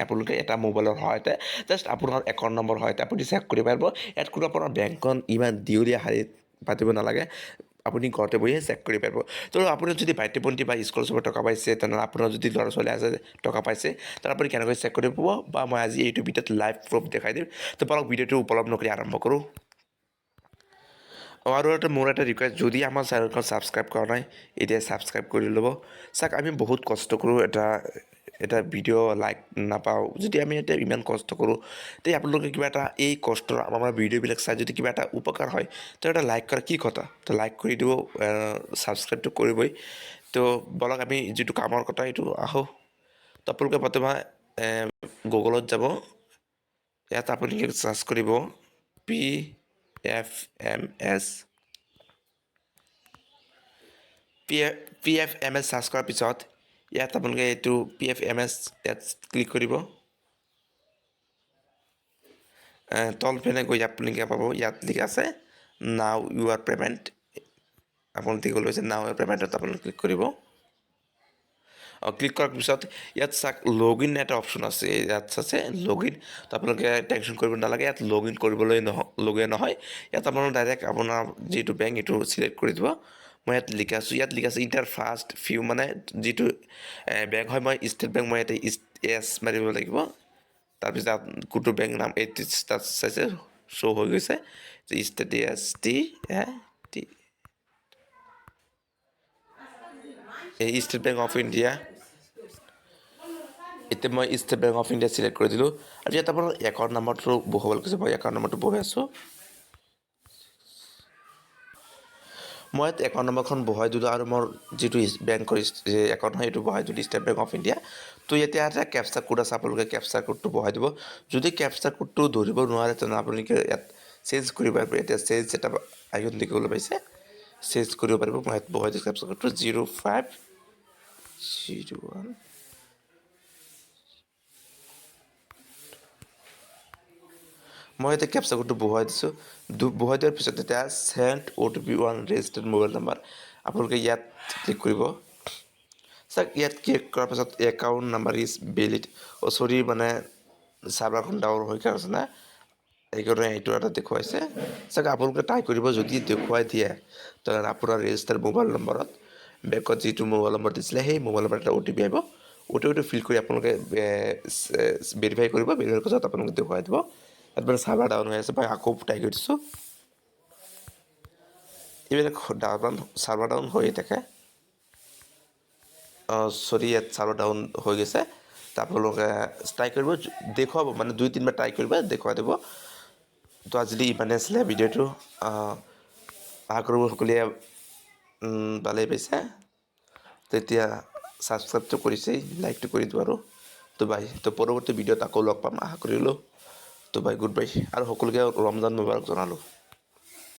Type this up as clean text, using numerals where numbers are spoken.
আপোনালোকে এটা মোবাইলৰ সহায়তে জাষ্ট আপোনাৰ একাউণ্ট নম্বৰ সহায়তে আপুনি চেক কৰিব পাৰিব ইয়াত কোনো আপোনাৰ বেংকখন ইমান দিউলীয়া শাৰী পাতিব নালাগে আপুনি ঘৰতে বহিয়ে চেক কৰিব পাৰিব তো আপুনি যদি ভাইটি ভণ্টি বা স্কলাৰশ্বিপৰ টকা পাইছে তেনেহ'লে আপোনাৰ যদি ল'ৰা ছোৱালী আছে টকা পাইছে তেনেহ'লে আপুনি কেনেকৈ চেক কৰিব পাৰিব বা মই আজি এইটো ভিডিঅ'ত লাইভ প্ৰুফ দেখাই দিম তো বলক ভিডিঅ'টো উপলব্ধ কৰি আৰম্ভ কৰোঁ আৰু মোৰ এটা ৰিকুৱেষ্ট যদি আমাৰ চেনেলখন ছাবস্ক্ৰাইব কৰা নাই এতিয়া ছাবস্ক্ৰাইব কৰি ল'ব চাওক আমি বহুত কষ্ট কৰোঁ এটা ভিডিঅ' লাইক নাপাওঁ যদি আমি এতিয়া ইমান কষ্ট কৰোঁ তে আপোনালোকে কিবা এটা এই কষ্টৰ আমাৰ ভিডিঅ'বিলাক চাই যদি কিবা এটা উপকাৰ হয় তো এটা লাইক কৰা কি কথা তো লাইক কৰি দিব ছাবস্ক্ৰাইবটো কৰিবই তো বলক আমি যিটো কামৰ কথা এইটো আহোঁ তো আপোনালোকে প্ৰথমে গুগলত যাব ইয়াত আপুনি চাৰ্চ কৰিব PFMS চাৰ্চ কৰাৰ পিছত ইয়াত আপোনালোকে এইটো PFMS ইয়াত ক্লিক কৰিব তলপিনে গৈ আপোনালোকে পাব ইয়াত লিখা আছে নাও ইউৰ পে'মেণ্ট আপোনালোকে লৈছে নাও ইউৰ পে'মেণ্টত আপোনালোকে ক্লিক কৰিব ক্লিক কৰাৰ পিছত ইয়াত চাওক লগ ইন এটা অপশ্যন আছে ইয়াত আছে লগ ইন তো আপোনালোকে টেনশ্যন কৰিব নালাগে ইয়াত লগ ইন কৰিবলৈ নহয় ইয়াত আপোনালোকে ডাইৰেক্ট আপোনাৰ যিটো বেংক এইটো চিলেক্ট কৰি দিব মই ইয়াত লিখা আছোঁ ইয়াত লিখা আছে ইণ্টাৰ ফাৰ্ষ্ট ফিউ মানে যিটো বেংক হয় মই ষ্টেট বেংক মই ইয়াতে এছ মাৰিব লাগিব তাৰপিছত কোনটো বেংক নাম এইটো তাত চাইছে শ্ব' হৈ গৈছে state state bank of India এতিয়া মই state bank of India select কৰি দিলোঁ আৰু ইয়াত আপোনাৰ একাউণ্ট নম্বৰটো বহুৱাবলৈ কৈছে মই একাউণ্ট নম্বৰটো বহুৱাই আছোঁ মই ইয়াত একাউণ্ট নম্বৰখন বহুৱাই দিলোঁ আৰু মোৰ যিটো বেংকৰ একাউণ্ট হয় সেইটো বহুৱাই দিলোঁ ষ্টেট বেংক অফ ইণ্ডিয়া তো এতিয়া এটা কেপচা কোড আছে আপোনালোকে কেপচা কোডটো বহুৱাই দিব যদি কেপচা কোডটো ধৰিব নোৱাৰে তেনেহ'লে আপোনালোকে ইয়াত চেঞ্জ কৰিব পাৰিব এতিয়া চেঞ্জ এটা আইকন দেখিবলৈ পাইছে চেঞ্জ কৰিব পাৰিব মই ইয়াত বহুৱাই দিছোঁ কেপচা কোডটো 0501 মই এতিয়া কেপচা কোডটো বহুৱাই দিছোঁ বহুৱাই দিয়াৰ পিছত এতিয়া send OTP on registered mobile number আপোনালোকে ইয়াত ক্লিক কৰিব চাওক ইয়াত ক্লিক কৰাৰ পিছত একাউণ্ট নাম্বাৰ ইজ ভেলিড চৰি মানে চাৰ্ভাৰখন ডাউন হৈ আছে না এইকাৰণে এইটো এটা দেখুৱাইছে চাওক আপোনালোকে ট্ৰাই কৰিব যদি দেখুৱাই দিয়ে তেনেহ'লে আপোনাৰ ৰেজিষ্টাৰ্ড মোবাইল নম্বৰত বেংকত যিটো মোবাইল নম্বৰ দিছিলে সেই মোবাইল নম্বৰ এটা OTP আহিব OTPটো ফিল কৰি আপোনালোকে ভেৰিফাই কৰিব ভেৰিফাই কৰাৰ পিছত আপোনালোকে দেখুৱাই দিব ইয়াত মানে চাৰ্ভাৰ ডাউন হৈ আছে মই আকৌ ট্ৰাই কৰি দিছোঁ এইবিলাক চাৰ্ভাৰ ডাউন হৈয়ে থাকে চৰি ইয়াত চাৰ্ভাৰ ডাউন হৈ গৈছে তো আপোনালোকে ট্ৰাই কৰিব দেখুৱাব মানে 2-3বাৰ ট্ৰাই কৰিব দেখুৱাই দিব তো আজি ইমানে আছিলে ভিডিঅ'টো আশা কৰোঁ সকলোৱে ভালেই পাইছে তেতিয়া ছাবস্ক্ৰাইবটো কৰিছেই লাইকটো কৰি দিওঁ আৰু তো বাই তো পৰৱৰ্তী ভিডিঅ'ত আকৌ লগ পাম আশা কৰিলোঁ তো বাই গুড বাই আৰু সকলোকে ৰমজান মুবাৰক জনালোঁ